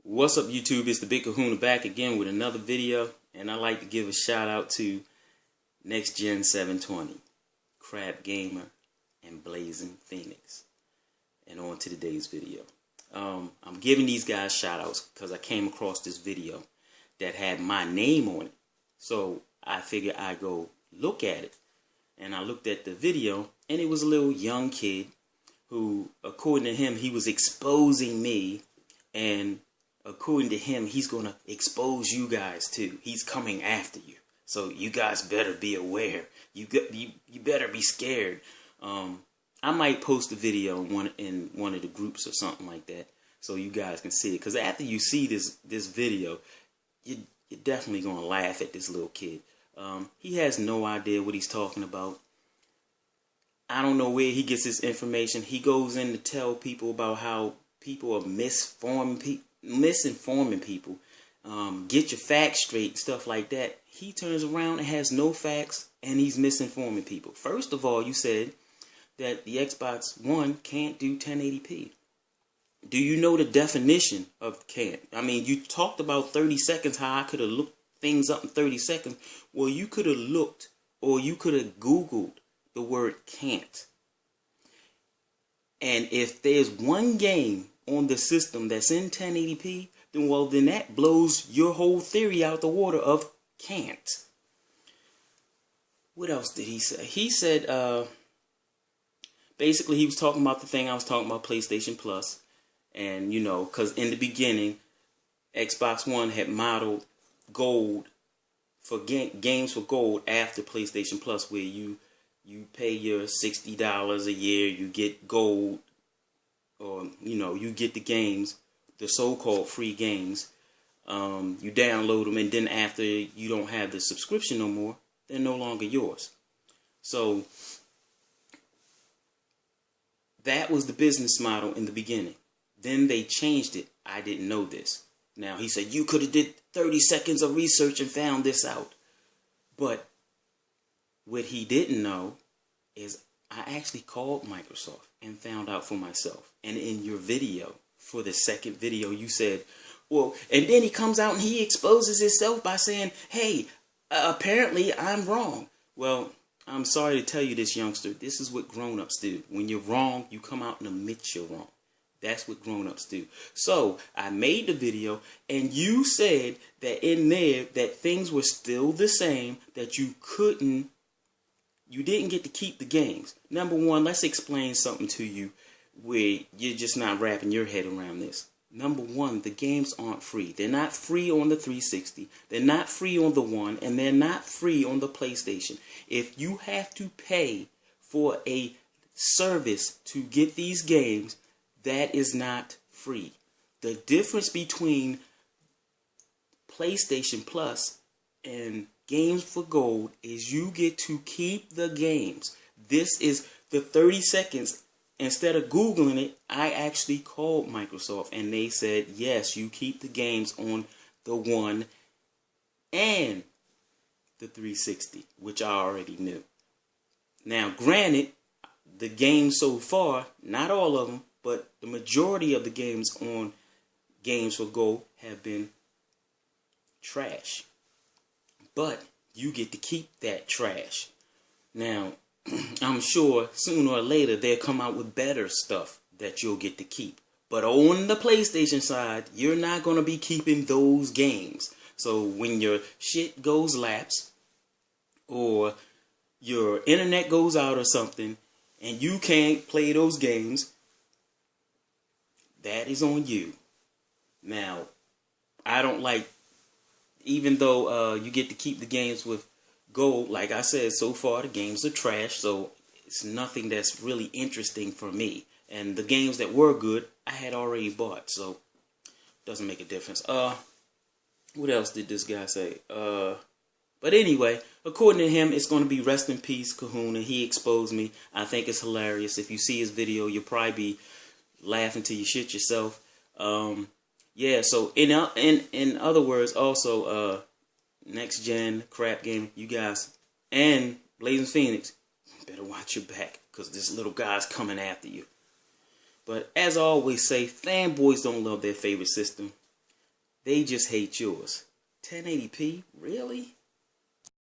What's up, YouTube? It's the Big Kahuna back again with another video, and I'd like to give a shout out to Next Gen 720, Crab Gamer, and Blazing Phoenix. And on to today's video. I'm giving these guys shout outs because I came across this video that had my name on it. So I figured I'd go look at it. And I looked at the video, and it was a little young kid who, according to him, he was exposing me, and according to him, he's going to expose you guys too. He's coming after you. So you guys better be aware. You better be scared. I might post a video in one of the groups or something like that so you guys can see it. Because after you see this video, you're definitely going to laugh at this little kid. He has no idea what he's talking about. I don't know where he gets his information. He goes in to tell people about how people are misinforming people. Get your facts straight and stuff like that. He turns around and has no facts, and he's misinforming people. First of all, you said that the Xbox One can't do 1080p. Do you know the definition of can't? I mean, you talked about 30 seconds, how I could have looked things up in 30 seconds. Well, you could have looked, or you could have Googled the word can't. And if there's one game on the system that's in 1080p, then that blows your whole theory out the water of can't. What else did he say? He said, basically he was talking about the thing I was talking about, PlayStation Plus. And, you know, because in the beginning, Xbox One had modeled gold for games for gold after PlayStation Plus, where you pay your $60 a year, you get gold, or, you know, you get the games, the so-called free games. You download them, and then after you don't have the subscription no more, they're no longer yours. So that was the business model in the beginning. Then they changed it. I didn't know this. Now, he said, you could have did 30 seconds of research and found this out. But what he didn't know is I actually called Microsoft and found out for myself. And in your video, for the second video, you said, well, and then he comes out and he exposes himself by saying, hey, apparently I'm wrong. Well, I'm sorry to tell you this, youngster. This is what grown-ups do. When you're wrong, you come out and admit you're wrong. That's what grown-ups do. So I made the video, and you said that in there that things were still the same, that you didn't get to keep the games. Number one, let's explain something to you where you're just not wrapping your head around this. Number one, the games aren't free. They're not free on the 360. They're not free on the One, and they're not free on the PlayStation. If you have to pay for a service to get these games, that is not free. The difference between PlayStation Plus and Games for Gold is you get to keep the games. This is the 30 seconds. Instead of Googling it, I actually called Microsoft, and they said, yes, you keep the games on the One and the 360, which I already knew. Now, granted, the games so far, not all of them, but the majority of the games on Games for Gold have been trash. But you get to keep that trash. Now, I'm sure sooner or later they'll come out with better stuff that you'll get to keep. But on the PlayStation side, you're not going to be keeping those games. So when your shit goes lapse, or your internet goes out or something, and you can't play those games, that is on you. Now, I don't like, even though you get to keep the games with gold, like I said, so far the games are trash, so it's nothing that's really interesting for me. And the games that were good, I had already bought, so it doesn't make a difference. What else did this guy say? But anyway, according to him, it's going to be rest in peace, Kahuna. He exposed me. I think it's hilarious. If you see his video, you'll probably be laughing till you shit yourself. Yeah, so in other words, also Next Gen, Crap Game, you guys, and Blazing Phoenix, better watch your back, because this little guy's coming after you. But as I always say, fanboys don't love their favorite system. They just hate yours. 1080p? Really?